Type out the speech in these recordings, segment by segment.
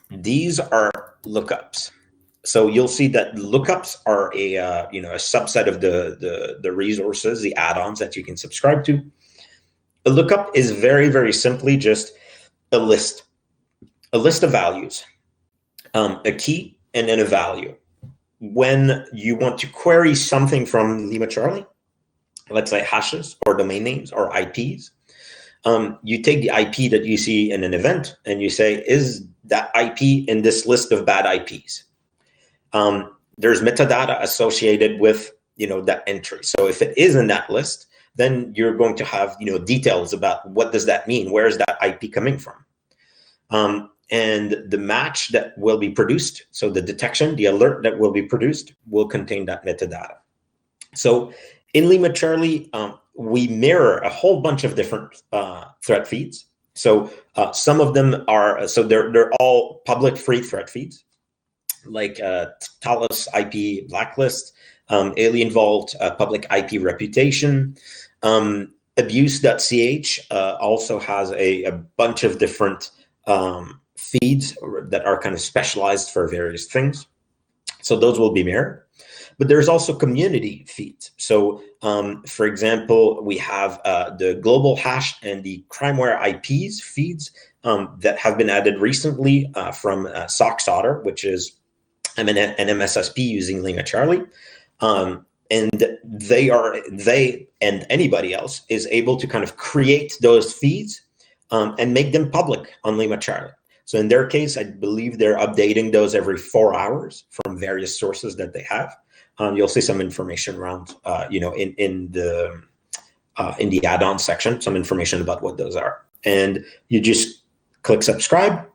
these are lookups. So you'll see that lookups are a subset of the resources, the add-ons that you can subscribe to. A lookup is very, very simply just a list of values, a key and then a value. When you want to query something from LimaCharlie, let's say hashes or domain names or IPs, you take the IP that you see in an event and you say, is that IP in this list of bad IPs? There's metadata associated with that entry. So if it is in that list, then you're going to have details about what does that mean, where is that IP coming from, and the match that will be produced. So the detection, the alert that will be produced will contain that metadata. So in LimaCharlie, we mirror a whole bunch of different threat feeds. So some of them are, so they're all public free threat feeds, like Talos IP Blacklist, Alien Vault, Public IP Reputation. Abuse.ch also has a bunch of different feeds that are kind of specialized for various things. So those will be mirrored. But there's also community feeds. So for example, we have the global hash and the crimeware IPs feeds that have been added recently from SockSotter, which is an MSSP using LimaCharlie. And they and anybody else is able to kind of create those feeds and make them public on LimaCharlie. So in their case, I believe they're updating those every 4 hours from various sources that they have. You'll see some information around, in the add-on section, some information about what those are. And you just click subscribe,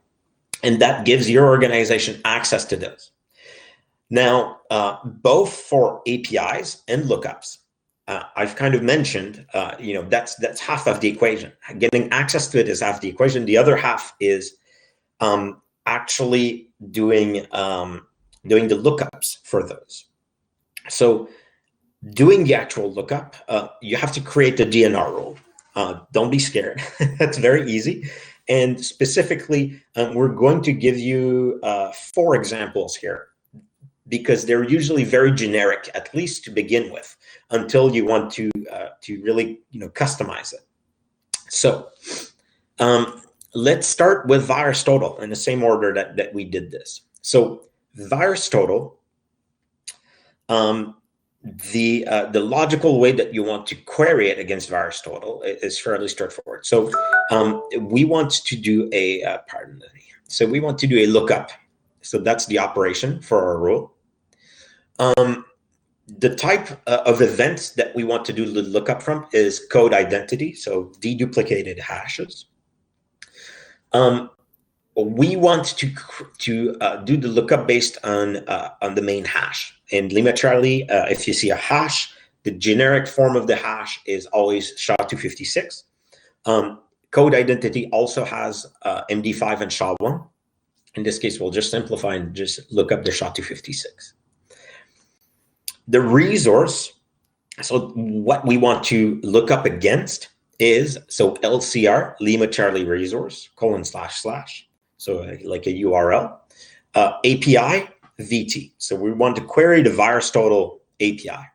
and that gives your organization access to those. Now, both for APIs and lookups, I've kind of mentioned, that's half of the equation. Getting access to it is half the equation. The other half is actually doing the lookups for those. So doing the actual lookup, you have to create the DNR rule. Don't be scared. That's very easy. And specifically, we're going to give you 4 examples here, because they're usually very generic, at least to begin with, until you want to really customize it. So let's start with VirusTotal in the same order that we did this. So VirusTotal, the logical way that you want to query it against VirusTotal is fairly straightforward. So we want to do a we want to do a lookup. So that's the operation for our rule. The type of event that we want to do the lookup from is code identity, so deduplicated hashes. We want to do the lookup based on the main hash. In LimaCharlie, if you see a hash, the generic form of the hash is always SHA-256. Code identity also has MD5 and SHA-1. In this case, we'll just simplify and just look up the SHA-256. The resource, so what we want to look up against is, so LCR, LimaCharlie resource, // so like a URL, API, VT. So we want to query the VirusTotal API.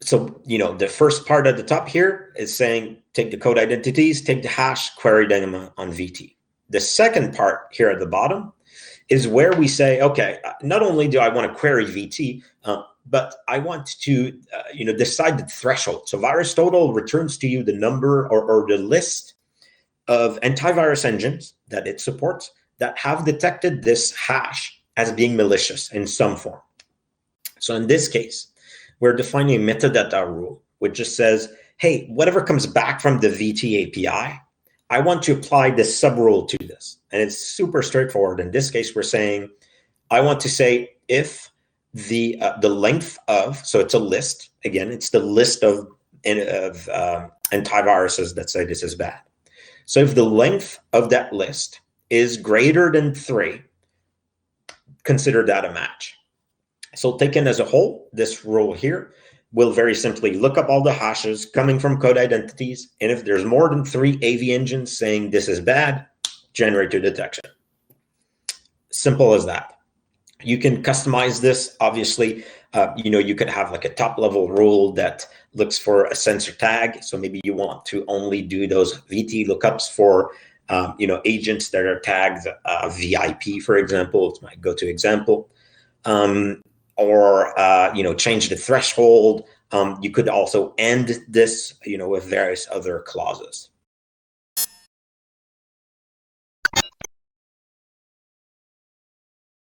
So, the first part at the top here is saying, take the code identities, take the hash, query them on VT. The second part here at the bottom is where we say, okay, not only do I want to query VT, but I want to, decide the threshold. So VirusTotal returns to you the number or the list of antivirus engines that it supports that have detected this hash as being malicious in some form. So in this case, we're defining a metadata rule, which just says, hey, whatever comes back from the VT API, I want to apply this subrule to this. And it's super straightforward. In this case, we're saying, I want to say if the length of, so it's a list, again, it's the list of antiviruses that say this is bad. So if the length of that list is greater than 3, consider that a match. So taken as a whole, this rule here will very simply look up all the hashes coming from code identities. And if there's more than 3 AV engines saying this is bad, generator detection. Simple as that. You can customize this. Obviously, you could have like a top level rule that looks for a sensor tag. So maybe you want to only do those VT lookups for, agents that are tagged VIP, for example. It's my go-to example. Or change the threshold. You could also end this, with various other clauses.